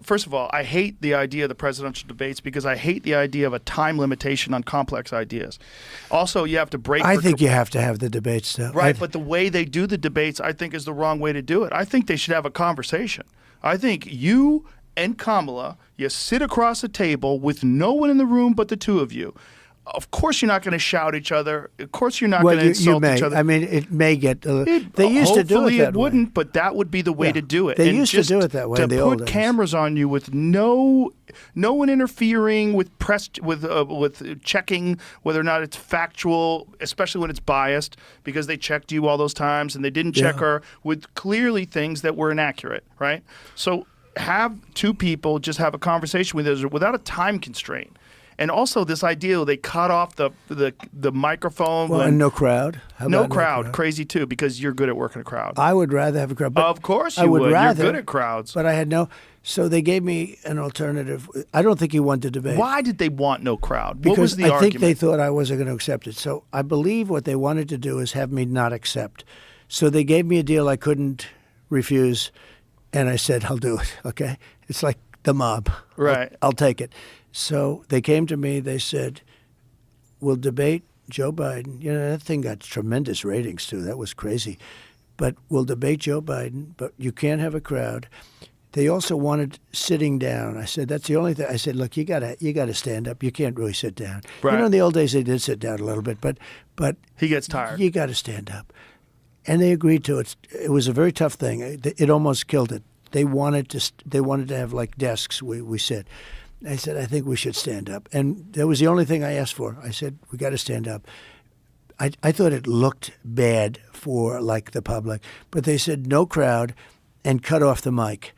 first of all, I hate the idea of the presidential debates because I hate the idea of a time limitation on complex ideas. Also, you have to break. I think you have to have the debates, though. Right, but the way they do the debates, I think, is the wrong way to do it. I think they should have a conversation. I think you and Kamala, you sit across a table with no one in the room but the two of you. Of course, you're not going to shout at each other. Of course, you're not going to insult each other. I mean, it may get. They used to do it Hopefully, that it way. wouldn't, but that would be the way to do it. They and used to do it that way in the old days. To put days. cameras on you with no one interfering with press with checking whether or not it's factual, especially when it's biased, because they checked you all those times and they didn't check her with clearly things that were inaccurate. Right. So have two people just have a conversation with us without a time constraint. And also this idea they cut off the microphone. Well, and no crowd. How no about crowd. Crazy too, because you're good at working a crowd. I would rather have a crowd. But of course you would. You're good at crowds. But I had no. So they gave me an alternative. I don't think he wanted to debate. Why did they want no crowd? Because what was the I argument? think they thought I wasn't going to accept it. So I believe what they wanted to do is have me not accept. So they gave me a deal I couldn't refuse, and I said, I'll do it. Okay? It's like the mob. Right. I'll take it. So they came to me. They said, we'll debate Joe Biden. You know, that thing got tremendous ratings, too. That was crazy. But we'll debate Joe Biden, but you can't have a crowd. They also wanted sitting down. I said, that's the only thing. I said, look, you gotta stand up. You can't really sit down. Right. You know, in the old days, they did sit down a little bit, but he gets tired. You got to stand up. And they agreed to it. It was a very tough thing. It almost killed it. They wanted to have, like, desks we sit. I said, I think we should stand up. And that was the only thing I asked for. I said, we got to stand up. I thought it looked bad for, like, the public. But they said no crowd and cut off the mic.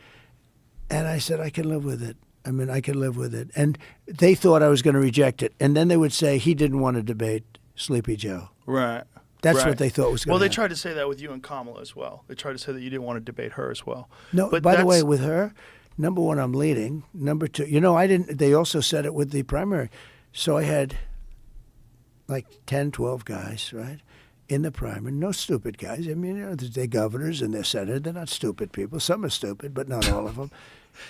And I said, I can live with it. I mean, I can live with it. And they thought I was going to reject it. And then they would say he didn't want to debate Sleepy Joe. Right. That's what they thought was going to happen. Well, they tried to say that with you and Kamala as well. They tried to say that you didn't want to debate her as well. No, but by the way, with her, number one, I'm leading. Number two, you know, I didn't. They also said it with the primary. So I had like 10, 12 guys, right, in the primary. No stupid guys. I mean, you know, they're governors and they're senators. They're not stupid people. Some are stupid, but not all of them.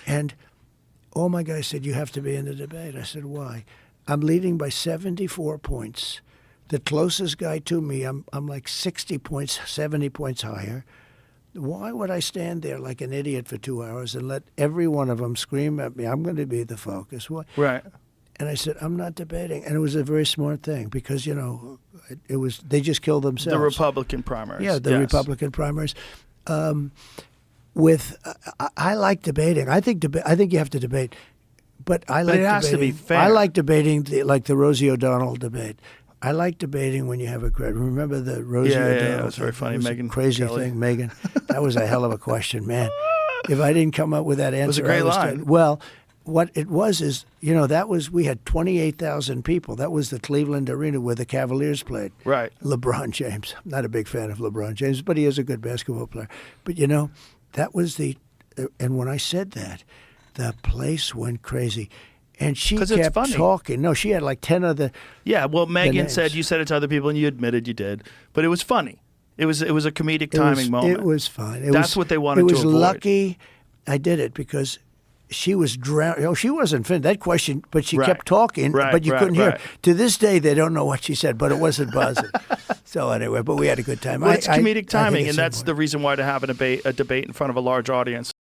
And all my guys said, you have to be in the debate. I said, why? I'm leading by 74 points. The closest guy to me, I'm like 60 points, 70 points higher. Why would I stand there like an idiot for 2 hours and let every one of them scream at me, I'm going to be the focus? Why? Right. And I said, I'm not debating. And it was a very smart thing because, you know, they just killed themselves. The Republican primaries. Yeah, the Republican primaries. I like debating. I think you have to debate. But I like it has debating. to be fair. I like debating like the Rosie O'Donnell debate. I like debating when you have a crowd. Remember the Rosie O'Donnell? Yeah, it was very funny. Megan Crazy Kelly. thing, Megan. That was a hell of a question, man. If I didn't come up with that answer, it was a great line. Well, what it was is, you know, we had 28,000 people. That was the Cleveland Arena where the Cavaliers played. Right. LeBron James. I'm not a big fan of LeBron James, but he is a good basketball player. But, you know, that was and when I said that, the place went crazy. And she kept talking. No, she had like 10 of the. Yeah, well, Megan said you said it to other people, and you admitted you did, but it was funny. It was a comedic timing moment. It was fine. That's what they wanted to avoid. It was lucky I did it because she was drowned. You know, she wasn't finished. That question, but she kept talking, but you couldn't hear. To this day, they don't know what she said, but it wasn't buzzing. So anyway, but we had a good time. Well, it's comedic timing, and that's the reason why to have a debate in front of a large audience.